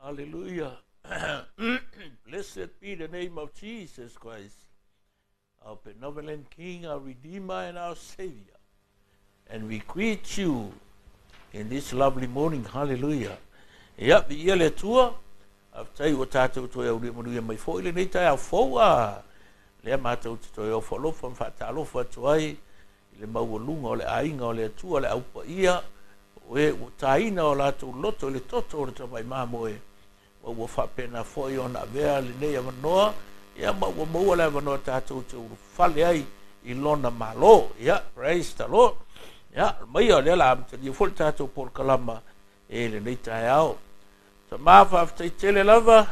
Hallelujah. Blessed be the name of Jesus Christ, our benevolent King, our Redeemer, and our Savior. And we greet you in this lovely morning. Hallelujah. Yep, ia le tua. Aftai o tātou toi au ria mai fo ile nei tai au foua. Lea mātou te toi o whalofa mwhatalofa tuai. Ile maualunga o le ainga o le tua le aupa ia. Oe o taina o lātou loto le toto o le tamai mamoe. Wa whapena fo i ona vea le nei avanoa. Ia maua maua le avanoa tātou te uru fale ai i lona malo. Ia, praise the Lord. Ia, mai o le la amtani fo le tātou por kalama e le nei tai au. Ta mafa aftai tele lava,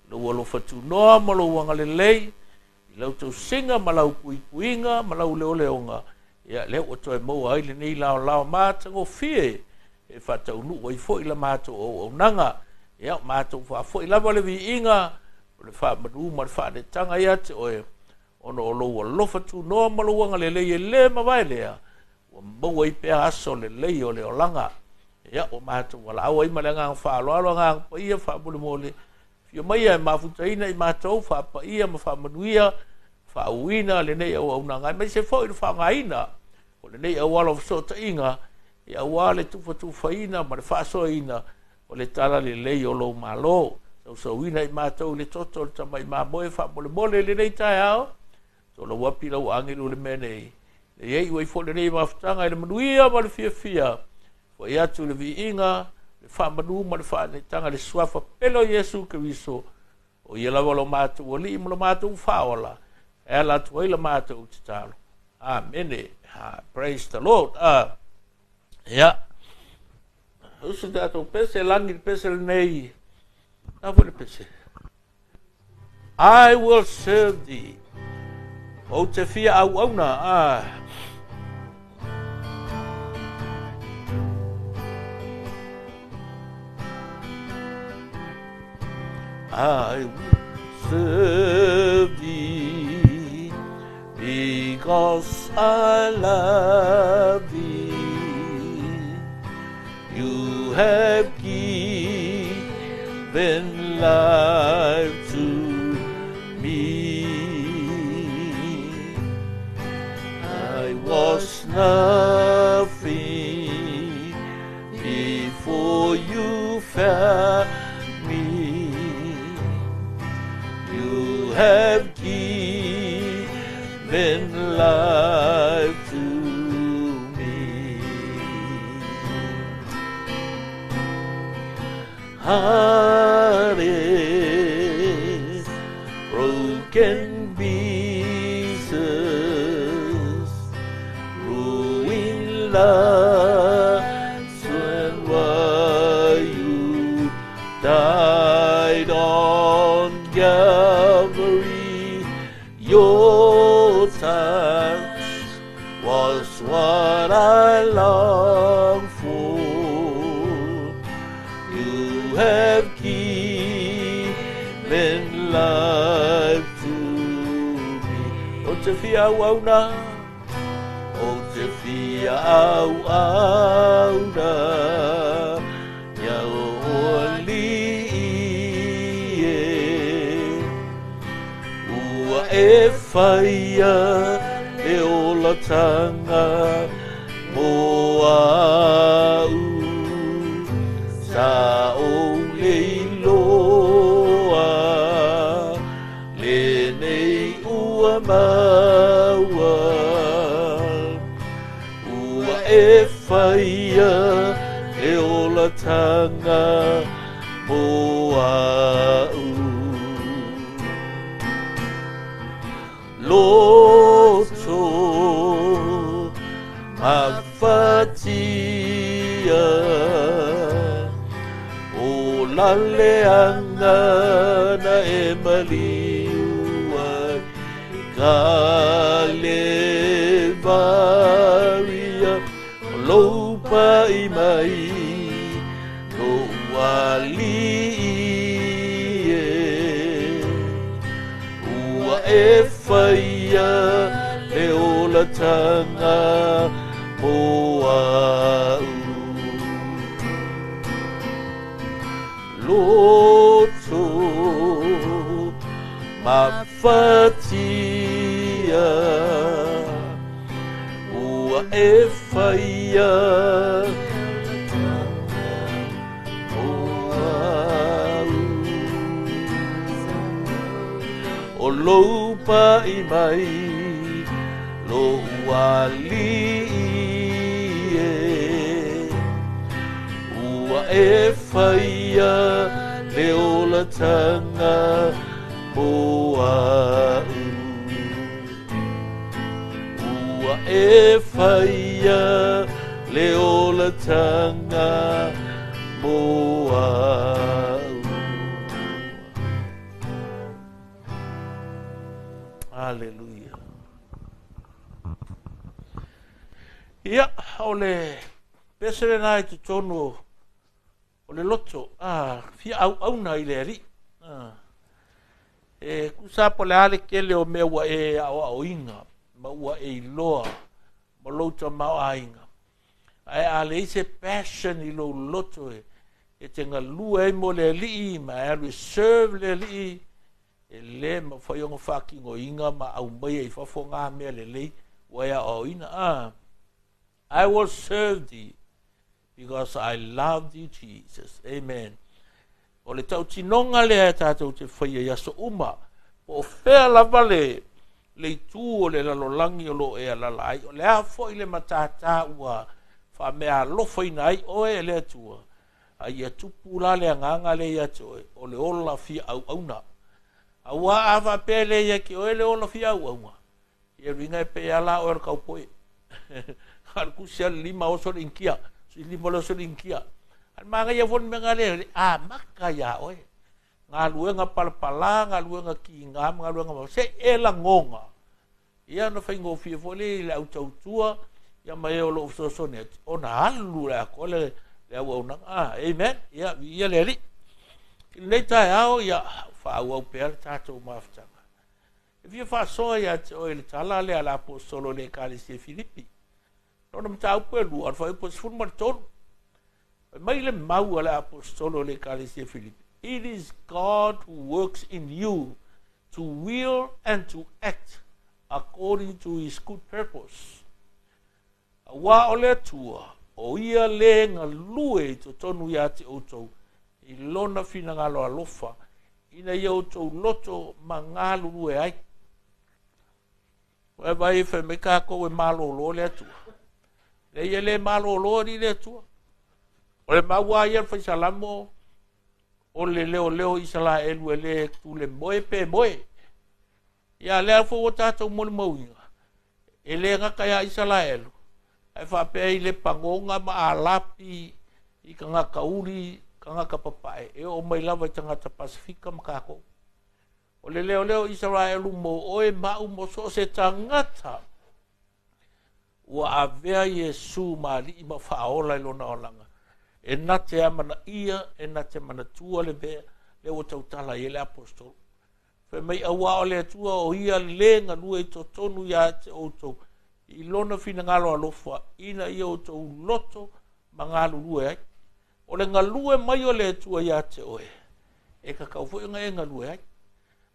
lo walo fatu noa, malo wanga le lei, i lau tau singa, malau pui puinga, malau leo leonga. Ia, leo o toi maua ai le nei lao lao mātango fie, e fatau nu o i fo i la mātou o nanga. Ia, mātou wha fo i lava le vi inga, o le wha manu ma le wha de tanga ia te oe, ono o lo walo fatu noa, malo wanga le lei e le mawai lea, o maua i pea aso le lei o le o langa. Ya o mātou wala awa i male ngang whaaloalo ngang pa ia whaapule mole. Fio mai e mawhutaina i mātou whaapa ia ma whaamanuia, whaauina le nei au au ngai. Mai se fo i whaangaina, o le nei au alo fsota inga, i au ale tufa tufaina ma le whaasoina, o le tala le lei o lo malo. Sau ina i mātou le toto le tamai mamoe whaapule mole le nei tai ao. So la wapi lau angiru le menei. Le iei wai fo le nei mawhutanga i le manuia ma le fia fia. Wa ia tu le vi inga, le wha manu ma le wha ne tanga le suafa pelo Yesu Keriso. O ia lawa lo mātou o li ima lo mātou whaola. E la tu ai la mātou te talo. Amen. Praise the Lord. Ia. Usu tātou pese langi pese le nei. Nāpo le pese. I will serve thee. O te fia au auna. I will serve thee because I love thee. You have given life to me. I was nothing before you found me. You have given life to me. Heart is broken pieces, ruined lives, and why you died on Calvary. Your touch was what I longed for. You have given life to me. O te fia au auna, o te fia au auna, ia o li e whaia e ola tanga mo au sa o leiloa le nei ua maua ua e whaia e ola tanga mo au loto mawhatia o laleanga na e maliua ka levaria loupa i mai lo wali e whaia e ola tanga mo au loto mafatia ua e whaia o lou pai mai lo wali ua e whaia le ola tanga moa ua e whaia le ola tanga moa. Hallelujah. Ia, o le pesere nai te tono o le loto, fia au na i le ari. E kusapo le ale kele o mea ua e au inga, ma ua e iloa, ma louta mao a inga. Ai ale ise passion i lo loto e te ngalua e mo le alii, ma e alu serve le alii, e le ma whaionga whakingo inga ma au mai e whafo ngā mea le lei wa ea o ina. I will serve thee because I love thee, Jesus. Amen. O le tau tinonga lea e tātou te whaia yaso uma o whea lava le tū o le lalolangi o lo e alalai o le a fo i le matata ua wha mea lofa ina ai o e lea tua a ia tupu la le anganga le ia toe o le ola fia au na. Awa awa pele ia ki oele ola fia ua. Ia ringa e pe ala o er kaupoe. Har kusia lima oso rinkia. Si lima oso rinkia. Al manga ia fon menga le. Maka ia oe. Ngā luenga palapala, ngā luenga ki ngam, ngā luenga mau. Se e la ngonga. Ia na whaingo fia fole le au tautua. Ia mai o lo usoso ne. O na alu le ako le au au nanga. Amen. Ia le li. Nei tai au ia whaau au pēr tātou maftanga. E fia whaasoa ia te oe le tala le ala apostolo le kālesi Philippi. Nona mta au pēlu, ar whai pos fun martonu. Mai le mau ala apostolo le kālesi Philippi. It is God who works in you to will and to act according to his good purpose. A wā o le tua, o ia le ngā lue to tonu ia te outou, i lona fina ngalo alofa, ina ia outou loto ma ngalo lue ai. Oe vai e me kako e malo lo le atua. Le ia le malo lo ni le atua. O le maua ia whaisalamo, o le leo isala elu e le tu le moe pe moe. Ia le alfo o tātou moni mauinga. E le ngaka ia isala elu. Ai whapea i le pangonga ma a lapi i ka ngaka uri, ka ngaka papae. E o mai lava i tangata Pasifika makako. O le leo Israelu mo oe mau mo so se tangata. Ua avea Yesu maali i ma whaola i lona olanga. E nate amana ia, e nate mana tua le vea, le o tautala i le apostol. Fe mei awa o le tua o ia le ngalua i totonu ia te outou. I lona fina ngalo alofa, ina i outou loto ma ngalo lue ai. O le ngalue mai o le tua ia te oe. E ka kaufo inga e ngalue ai.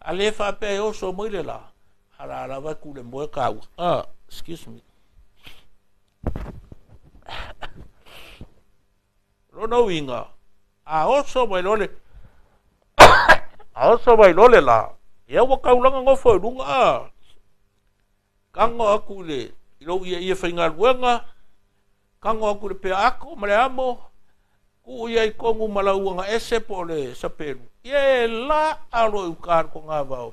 A le whape e oso mai le la. Hara waku le moe kau. Excuse me. Lona winga. A oso mai lole. A oso mai lole la. Ia wakau langa ngofo lunga. Kango aku le. Ilo ia whainga luenga. Kango aku le pea ako. Mare amo. Ku ia i kongu malauanga ese po le sapelu. Ie la alo i ukar ko ngā vau.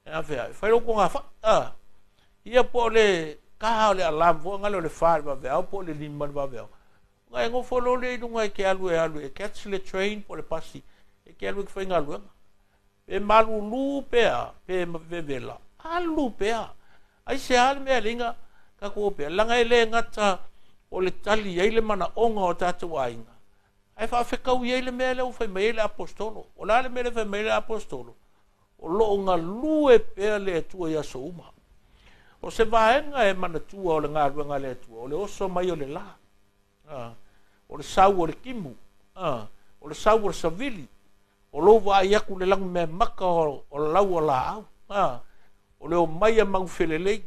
E a whea. Whairo ko ngā wha. Ia po le kaha le alam. Fua ngalo le whaare wa vea. Po le liman wa vea. Ngai ngofo lo le inunga e ke alu e alu. E catch le train po le pasi. E ke alu i whainga luenga. Pe malu lu pea. Pe vevela. Alu pea. Ai se ale mea linga. Kako pea. Langa e le ngata o le tali. Ei le mana onga o tata wainga. Ai fa whekau iei le mea leo whai mai le apostolo. O la le mea le whai mai le apostolo. O loo ngā lue pēr le atua ia so uma. O se vaenga e mana tua o le ngā ruanga le atua. O le oso mai o le la. O le sau o le kimu. O le sau o le savili. o lo wa ia ku le lang me maka o lau o la au o le o mai a mau felelei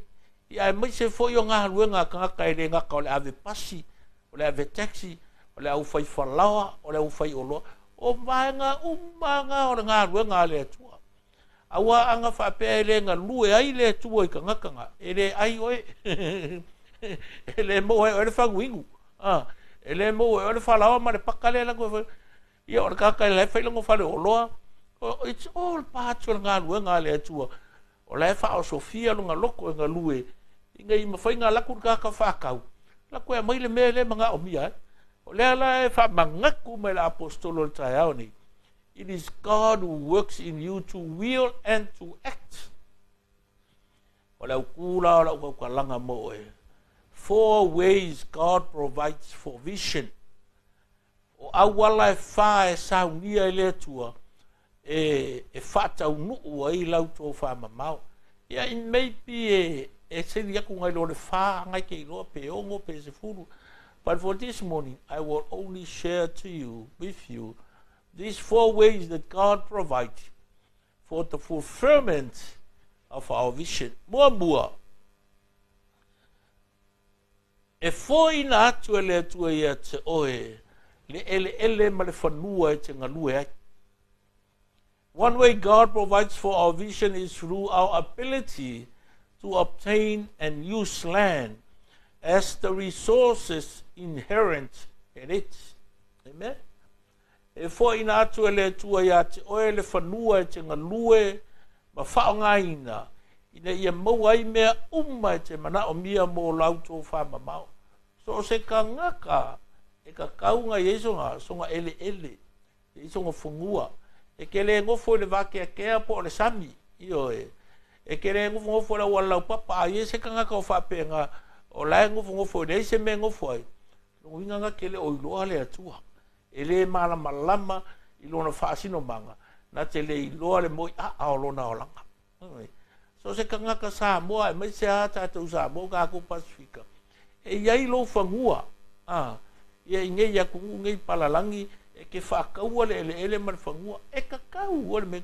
ia e mai se fo yo nga luenga ka ka ele nga ka le ave pasi o le ave taxi o le au fai falawa o le au fai olo o manga umanga o nga luenga le tua awa anga fa pe ele nga lue ai le tua i ka nga ele ai oi ele mo e le fa wingu ele mo e le falawa ma le pakale la ko ia o ka ka le fa lo fa le olo it's all part of nga luenga le tua o le fa o sofia lunga loko nga lue inga i mawhainga laku ka whakau. Laku e mai le mea le mga o mia. O lea la e wha mangaku mai la apostolo tai au ni. It is God who works in you to will and to act. O lea ukula o la ukalanga mo e. 4 ways God provides for vision. O awala e wha e saunia e lea tua. E whata unu ai lau tō wha mamau. Yeah, it may be but for this morning, I will only share with you, these 4 ways that God provides for the fulfillment of our vision. Mua. E foi na atu ele atu ia te oe, le ele ma le whanua e te ngalue ai. One way God provides for our vision is through our ability to obtain and use land as the resources inherent in it. Amen. E foi na atu ele tua ia te oe le whanua e te ngalue ma whaongaina ina ia mau ai mea e te mana o mia mo lauto whamamau. So se ka ngaka e ka kaunga Iesonga songa ele Iesonga fungua e ke le ngofo le vake a kea po le sami io e ke le ngofo le wala papa a se ka ngaka o whapenga o lai ngofo le se me ngofo ai winga nga ke le o iloa le atua e le malama ilona whaasino manga na te le iloa le moi a olona o langa. So se ka ngaka sa moa e mai se a tātou sa moa ka ko Pasifika e iai lo whangua ia ingei ia kungu ngei palalangi e ke whakaua le ele mar whangua e ka kau ole me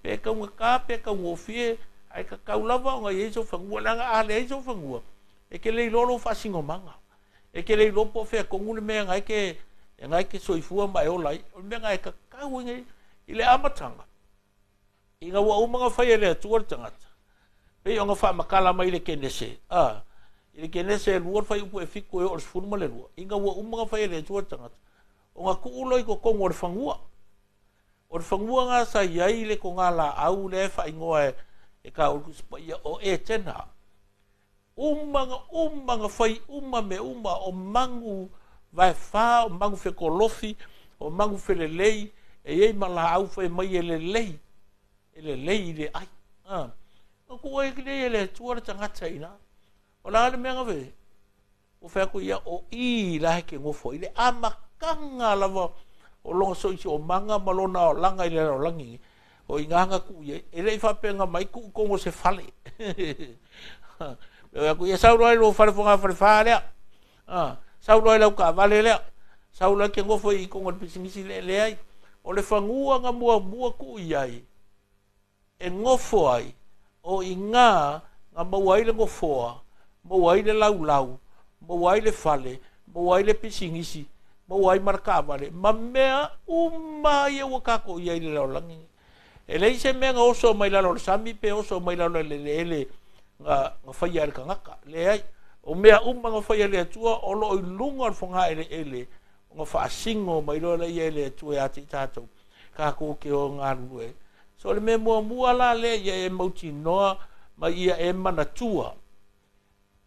pe kaunga ka pe kaunga fie ai ka kau lava o ngai eiso whangua langa a le eiso whangua e ke le lolo whasingo manga e ke le lopo whea kongu le mea ngai ke soifua mai o lai o mea ngai ka kau ngei i le amatanga i ngā ua umanga whai ele atuar tangata pe o ngā wha makala mai le kenese i le kenese e luar whai upu e whiko e o le sfuruma le lua i ngā ua umanga whai ele atuar tangata o ngā kuuloi ko kongo le whangua o le whangua ngā sa iai le ko ngā la au le wha ingoa e ka urkuspaia o e tena umanga whai me o mangu vai wha o mangu whekolofi o mangu whelelei e ei ma la au whai mai e le lei le ai o kua e kile e le tuara tangata ina o la ale mea ngawe o whako ia o i la heke ngofo i le amakanga lava o longa soisi o manga malona o langa i le o langi o i nganga ku ia e le i whapenga mai ku kongo se fale e ku ia sauro ai lo fale fonga fale fale sauro ai lau ka vale lea sauro ai ke ngofo i kongo pisingisi le ai o le whangua nga mua ku iai e ngofo ai o i ngā mauai le ngofoa, mauai le lau, mauai le fale, mauai le pisingisi, mauai marakawale, ma mea umai e wakako i aile lau langi. E lei se mea ngā oso mai lalo le sami, pe oso mai lalo le ngā whaia le kangaka, le ai. O mea nga whaia le atua, o lo i lunga al whanga ele, ngā whaasingo mai lalo i ele atua e ati tātou, kako ke o ngā rue. So le me mua la le ia e mauti noa ma ia e manatua.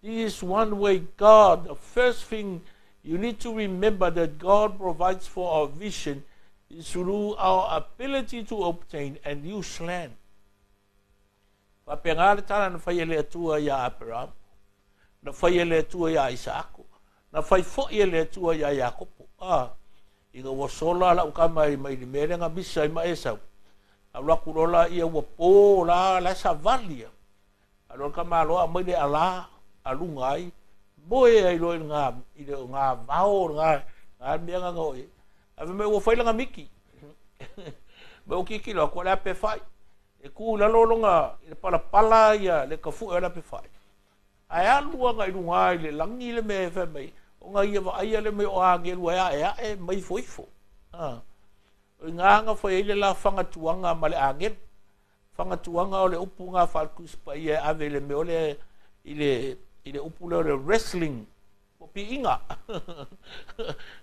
This is one way God, the first thing you need to remember that God provides for our vision is through our ability to obtain and use land. Wapengale tala na whai ele atua ia Abraham, na whai ele atua ia Isaako, na whai fo ele atua ia Iakopo. Inga wasola la ukamai mai ni mere nga misa ima Esau. Ala kurola ia wapo la savalia. Ala kamaloa mai le ala alungai. Boe ai lo nga vao nga mea nga ngoi. Ave me wo faila nga miki. me o kiki lo ko la pe fai e ku la lolonga i le pala ia le kafu e la pe fai ai alu nga i lunga i le langi le me fe mai o nga ia va ia le me o age lu e mai foifo o nga foi le la fanga tuanga ma le age fanga tuanga o le upu nga falkus pa ia ave le me o le i le upu le wrestling o pi inga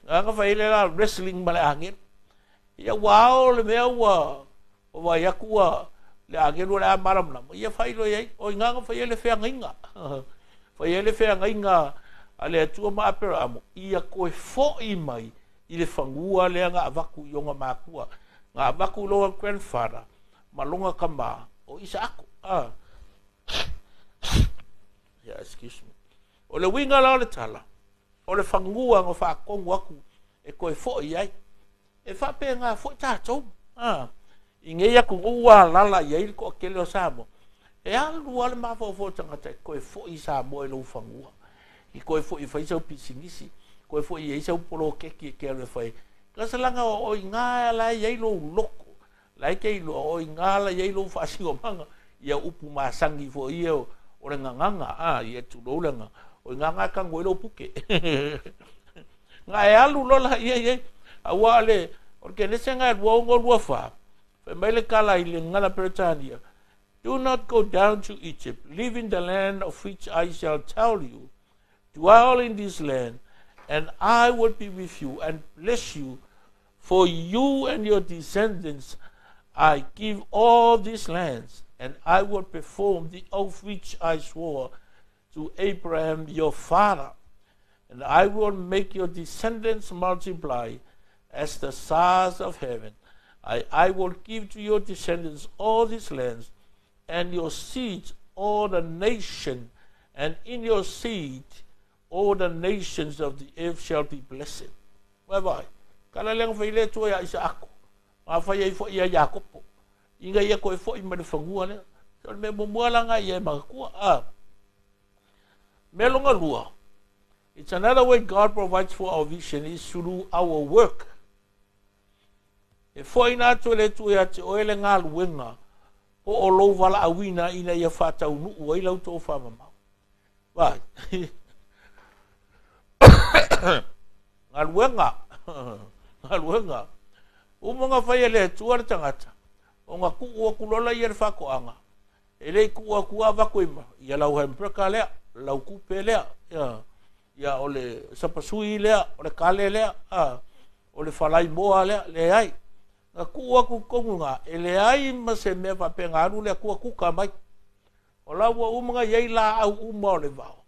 nga foi le la wrestling ma le age ia wao le me o wa yakua le age lu le maram na ia fai lo ia o nga foi le fe nga foi ele fe nga ale tua ma apera amo ia koe fo i mai i le fangua le nga avaku yonga makua nga avaku lo grandfather malonga kama o isa ako yeah, excuse me o le winga la le tala o le fangua ngo fa kongu aku e koe fo i ai e fa pe nga fo tato inge ia ku ua lala ia ko kele o samo e alu ale mafo tangata koe fo i sa mo e lo fangua i koe fo i fai sau pisingisi koe fo i sau polo keki ke ale fai kasalanga o inga la ia lo loko la ke lo o inga la ia lo fasi o manga ia upu masangi fo i o le nganga ia tu lo langa o nganga ka ngolo puke nga e alu lo la ia awale porque nese nga wo ngol fa fe mele kala ile ngala Britania. Do not go down to Egypt. Live in the land of which I shall tell you. Dwell in this land, and I will be with you and bless you. For you and your descendants I give all these lands, and I will perform the oath which I swore to Abraham your father. And I will make your descendants multiply as the stars of heaven. I will give to your descendants all these lands, and your seed all the nation, and in your seed all the nations of the earth shall be blessed. Bye bye. Kala lang faile to ya isa ako. Ma fa ye fo ya Jakob. Inga ye ko fo i ma de fangua le. So me mo la nga ye ma ku Me longa lua. It's another way God provides for our vision is through our work. E fo ina to le tu ya te oele nga luenga. O o lo wala awina ina ia whātau nuu o ilau tō whamamau. Vai. Ngā luenga. Umonga whaia lea tuara tangata. O ngā kuua kulola ia whakoanga. E rei kuua kua wakoima. Ia lau hempreka lea. Lau kupe lea. Ia o le sapasui lea. O le kale lea. O le whalai moa lea. Le ai. Nga kua ku kongunga, e le ai ma se mea whapenga aru le kua kuka mai. O laua umunga yei la au uma o le vau.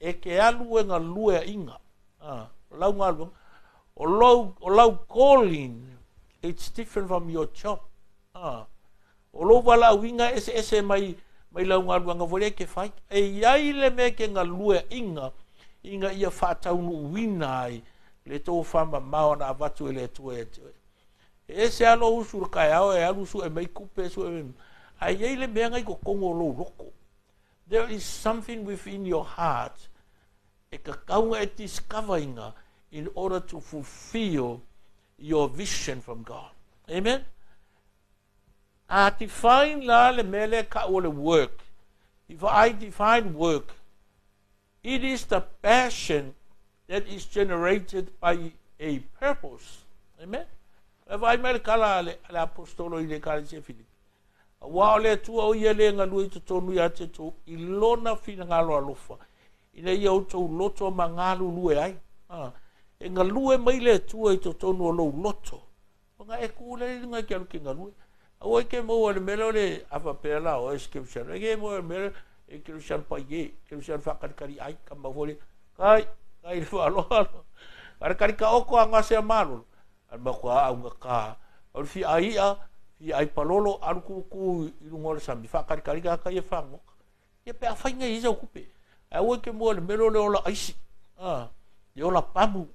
E ke alu e nga lue inga. O lau ngā luenga. O lau calling, it's different from your job. O lau wala au inga ese mai lau ngā luenga vore ke whai. E iai le me ke nga lue inga ia whataunu winai le tō whama mao na avatu e le tue e tue. Ese alo usu kai ao e alu su e mai kupe su e ai ei le mea ngai ko kongo lo loko. There is something within your heart e ka kaunga e discoveringa in order to fulfill your vision from God. Amen? A define la le mele ka o le work. If I define work, it is the passion that is generated by a purpose. Amen? Vai mai kala le apostolo i le kala se Phillip. Wa le tua o ia le nga lui to tonu ia te to i lona fina ngalo alofa. Ina ia o to loto mangalu lue ai. E nga lue mai le tua i to tonu o lo loto. Nga e kule nga kia luki nga lue. Awa i ke mo le melo le afa pela o escription. E ke mo le melo e Christian pa ye. Christian whakatikari ai ka mawhore. Kai le waloa. Karakari ka oko anga se amalo. Alma kwa au ngaka. Al fi ai palolo alu ku ilungol sambi whakatikari ka ye whango. Ye pe awhainga i zau kupe. Awa ke mo le melo le ola aisi. Le ola pamu.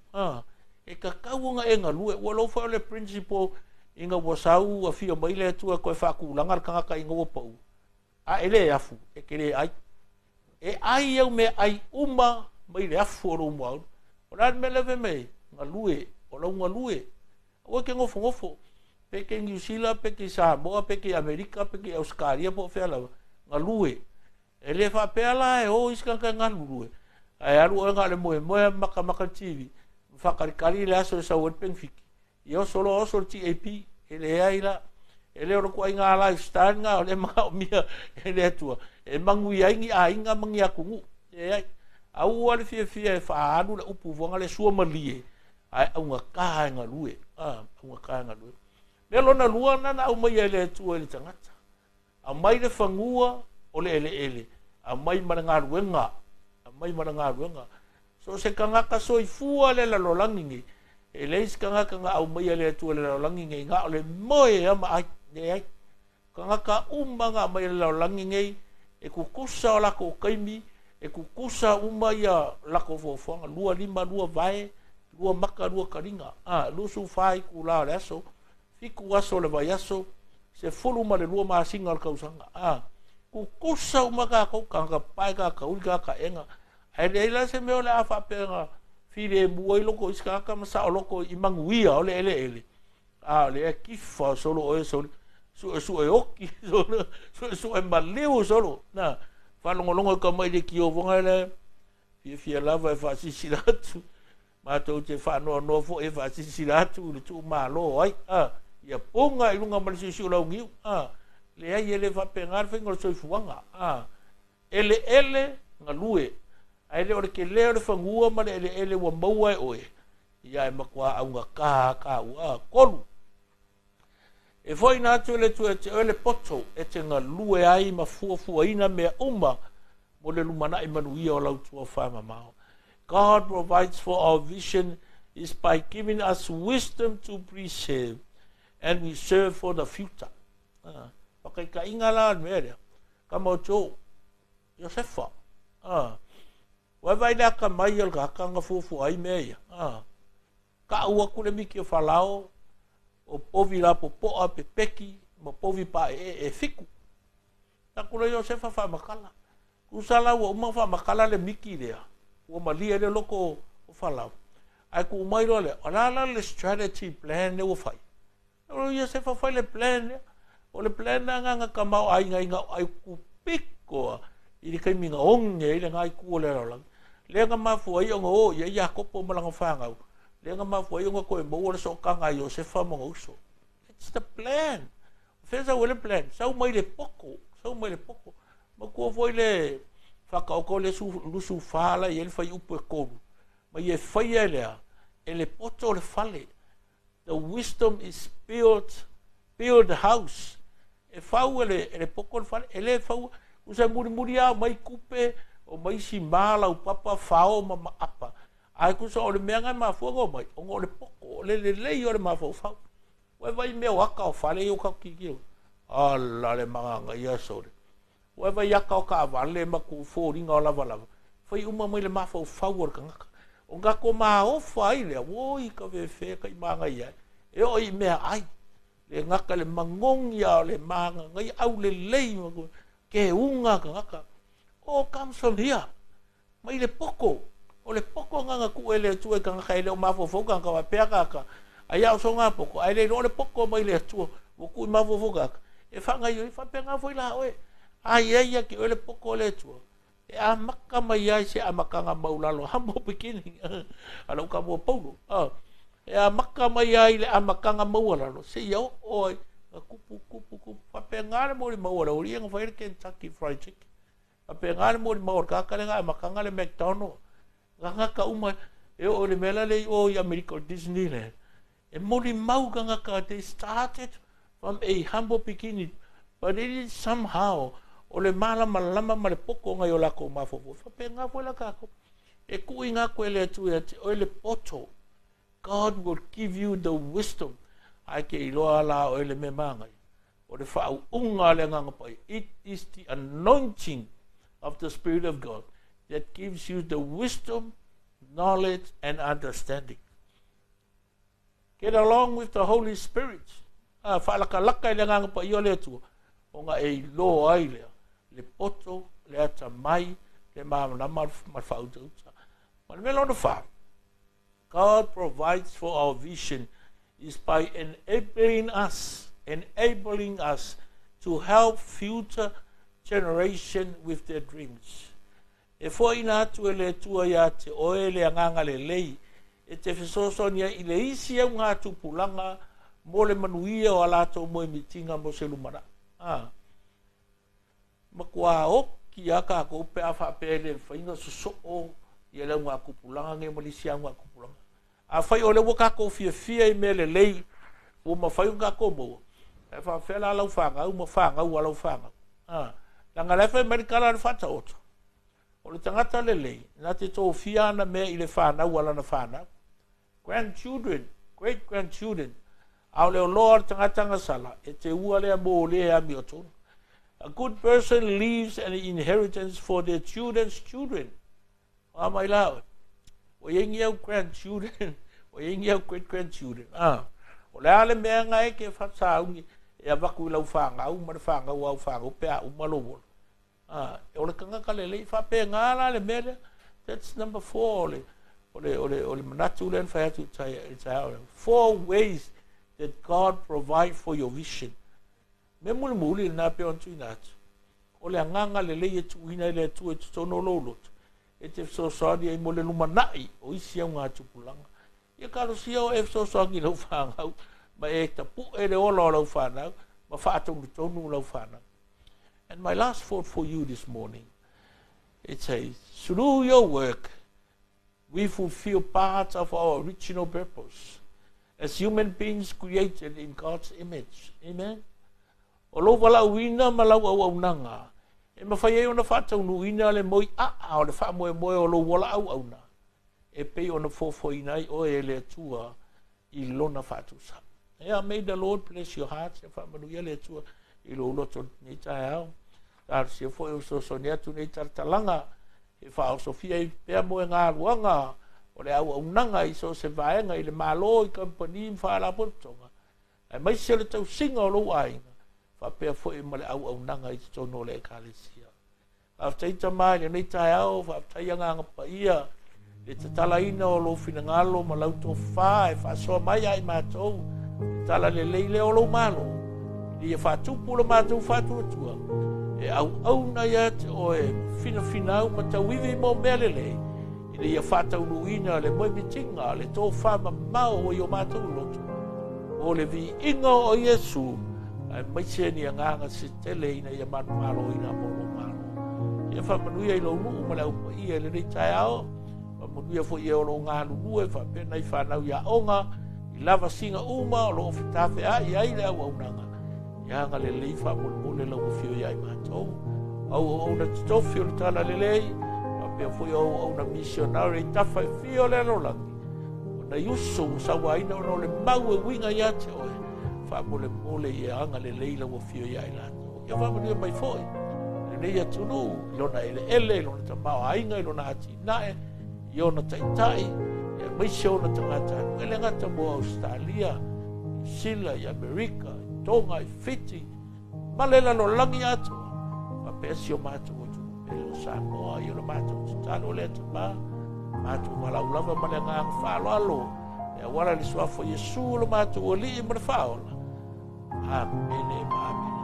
E ka kaunga e nga lue. Walo whao le principle inga wasau a fia maile atua koe whaku langar kangaka inga wapau. Ele afu. E kere ai. E ai au me ai uma maile afu oro umau. O rad me leve me. Nga lue. O lau nga lue. Awa ke ngofo ngofo. peke New Zealand, peke Samoa, peke Amerika, peke Australia po fela nga lue. E le fa pela e o iska ka nga lue. Ai alu nga le moe maka TV. Whakarikari le aso e sa wetpeng fiki. Io solo oso TAP, e le aila, e le oro kua inga lifestyle nga, o le mga o mia, e le atua. E mangui aingi a inga mangi a kungu. E ai, au ale fia e whaanu le upu vonga le sua malie. Ai, au nga kaha nga lue. Au nga kaha nga lue. Me lona lua nana au mai e le atua e le tangata. Au mai le whangua o le ele. Au mai maranga ruenga. Au mai maranga ruenga. So se kangaka soifua le la lolangi ngi. E leis kangaka nga au mai le atua le la lolangi ngi. Nga o le moe ama ai. Ne ai. Kangaka nga mai le la lolangi ngi. E kukusa o lako kaimi. E kukusa ia lako fofonga. Lua lima, lua vae. Lua maka, lua karinga. Lusu fai ku la le aso. Fiku aso le vai aso. Se fulu ma le lua maasinga al kausanga. Kukusa ka kau kanga pai ka kauli ka enga. Ai le se meo le afa penga file buai loko iskaka masa o loko imanguia o le ele. Le kifa solo o solo su e oki solo su e maleu solo. Na falongolongo ka mai de kio vonga le fia lava e fa sisilatu. Ma to te fa no fo e fa sisilatu le tu malo ai. Ia ponga i lunga malisi su la ngiu. Le ai ele fa pengar fengol so fuanga. Ele ngalue. Ai le ore ke le ore whangua ma le ele wa maua e oe. Ia e makua au ngā ka ua kolu. E foi nātu ele tu e te ele poto e te ngā lue ai ma fuafua ina mea uma mo le lumana i manuia o lau tua whama mao. God provides for our vision is by giving us wisdom to preserve and we serve for the future. Pakai ka inga la mea ka mau tō Josefa. Wai vai le aka mai al ka nga fufu ai mea. Ka ua kule miki o whalao o povi la po poa pe peki ma povi pa e fiku. Ta kule Josefa whamakala. Kusala ua uma whamakala le miki lea. Ua malia le loko o whalao. Ai ku umairo le, alala le strategy plan le ua whai. O Josefa whai le plan lea. O le plan na nga kamau ai ai ku pikoa. I le kaiminga onge i le ngai kua le raulang. Le nga mafu ai onga o, ia kopo malanga whangau. Le nga mafu ai onga koe mo le so kanga i o se whamonga uso. It's the plan. Whesa wele plan. Sau mai le poko. Ma kua foi le whakaoko le lusu whala i ele whai upu e koru. Ma i e whai e lea. E le poto le whale. The wisdom is build house. E whau ele poko le whale. E le whau usa muri a mai kupe o mai si mala o papa fao ma apa ai kusa o le meanga ma fuga mai o le poko le o le ma fo fao vai me waka o fale o ka kiki ala le manga ia sore vai ya ka vale ma ku fo ringa o lava foi uma mai le ma fo fao o kanga o ga ko ma o fai le o I ka fe ka manga ia e o I me ai le ngaka le mangong ia le manga ngai au le lei ke unga kanga o comes from here mai le poko o le poko nga ku ele tu e kanga ele o mafofo kanga wa peka ka ai au so nga poko ai le poko mai le tu o ku mafofo ka e fanga yo fa penga foi la oe ai ki ele poko le tu e a maka mai ai se a maka nga maulalo hambo beginning ala ka mo paulo e a maka mai ai le a maka nga maulalo se yo oi kupu fa penga mo le maulalo ri nga fa ele Kentucky fried chicken a pengale mo ma orka ka nga makanga le McDonald nga ka uma e o le mela le o I America Disneyland e mo li mau nga ka they started from a humble beginning but it is somehow o le malama ma le poko nga yo la ko mafofo fa penga fo la ka ko e ku inga ko le tu e o le poto God will give you the wisdom ai ke ilo ala o le memanga o le fa unga le nga pa it is the anointing of the Spirit of God that gives you the wisdom, knowledge, and understanding. Get along with the Holy Spirit. Whalakalaka le nganga pa io le tu. O nga e lo ai le poto, le ata mai, le maamana marwhauta uta. Ma le melo no wha. God provides for our vision is by enabling us to help future generation with their dreams. E foi na tu le tua ia te oe le anganga le lei, e te fesosonia i le isi au ngā tupulanga mo le manuia o alato mo i mitinga mo se lumara. Makua oki aka ko pe afa pele whainga suso i le ngā kupulanga nge malisia ngā kupulanga. A whai o le waka ko fia i me le lei o ma whai ngā ko mo. E wha whela lau whanga, ma whanga ua lau whanga. Langa lefa i marikala le whata oto. O le tangata le lei, na te tō fia ana mea i le whana ua lana whana. Grandchildren, great-grandchildren, au leo loa tangata ngasala, e te ua lea mo lea mi o tonu. A good person leaves an inheritance for their children's children. O mai lao. O yengi au grandchildren, o yengi au great-grandchildren. O lea le mea ngai ke whata ungi, e a waku i lau whanga, au mara whanga, au whanga, o pea u malowolo. O le kangaka le lei, whape ngāla le mele, that's number 4, o le manatu le whaiatu tai 4 ways that God provide for your vision. Me muli na pe on tuinatu. O le anganga le lei e tuina le tu e tono lolot. E te so sadi e mo le lumanai o isi au ngā tupulanga. Ia karo sia o e so sadi lau whangau, ma e tapu e le ola lau whanau, ma whātongu tonu lau whanau. And my last thought for you this morning, it says, through your work, we fulfill parts of our original purpose as human beings created in God's image. Amen? O lo wala uina ma lau au nanga. E mawhai e ona whatau nuina le moi o le wha moe o lo wala au na. E pei ona fofoinai o e le atua I lona whatusa. Yeah, may the Lord bless your hearts. E wha manuia le atua I lo loto nei tae au. Tāru sia fo e so so atu nei tartalanga. E wha o Sofia I pea moe ngā ruanga. O le au nanga I so se vaenga I le malo I company mwha la potonga. E mai se le tau singa o lo ainga. Wha pea fo e male au nanga I tono le ekalesia. Wha taita mai le nei tae au. Wha taia ngā ngapa ia. Le te tala ina o lo fina ngalo ma lau tō wha. E wha soa mai ai mātou. Tala le leile o lo malo. I e whātupu la mātou whātuatua. E au na ia te o e fina au ma tau iwi mō mea lele. I le ia whātau nuina le moi mitinga le tō whama mau o I o mātou loto. O le vi inga o Iesu. Ai maise ni a nganga se tele ina ia manu malo ina molo malo. Ia whamanuia I lo nuu ma le upa ia le rei tae ao. Whamanuia fo ia o lo ngā nunue whapena I whanau ia onga. I lava singa uma o lo whitawhe a I ai le au nanga. Ia nga le lei whamole lau o whio iai mātou. Au na titofi o le tala le lei. Pea fui au na missionary tawhai whio le rolangi. O na yusu sawa ina o le mau e winga ia te oe. Whamole mole ia anga le lei lau o whio iai lato. Ia whamanuia mai foi. Le nei atunu. Ilona ele, ilona tamao ainga, ilona ati nae. Iona taitai. Ia maise ona tangata. Ele ngata mo Australia. Sila I Amerika. Tonga I Fiti. Malela no langi atu. Ma pesi o mātou o tūpere o Samoa. I o mātou titalo le tapa. Mātou malaulava male ngang whalo alo. E wala li suafo Yesu lo mātou o li I mara whaola. Amen.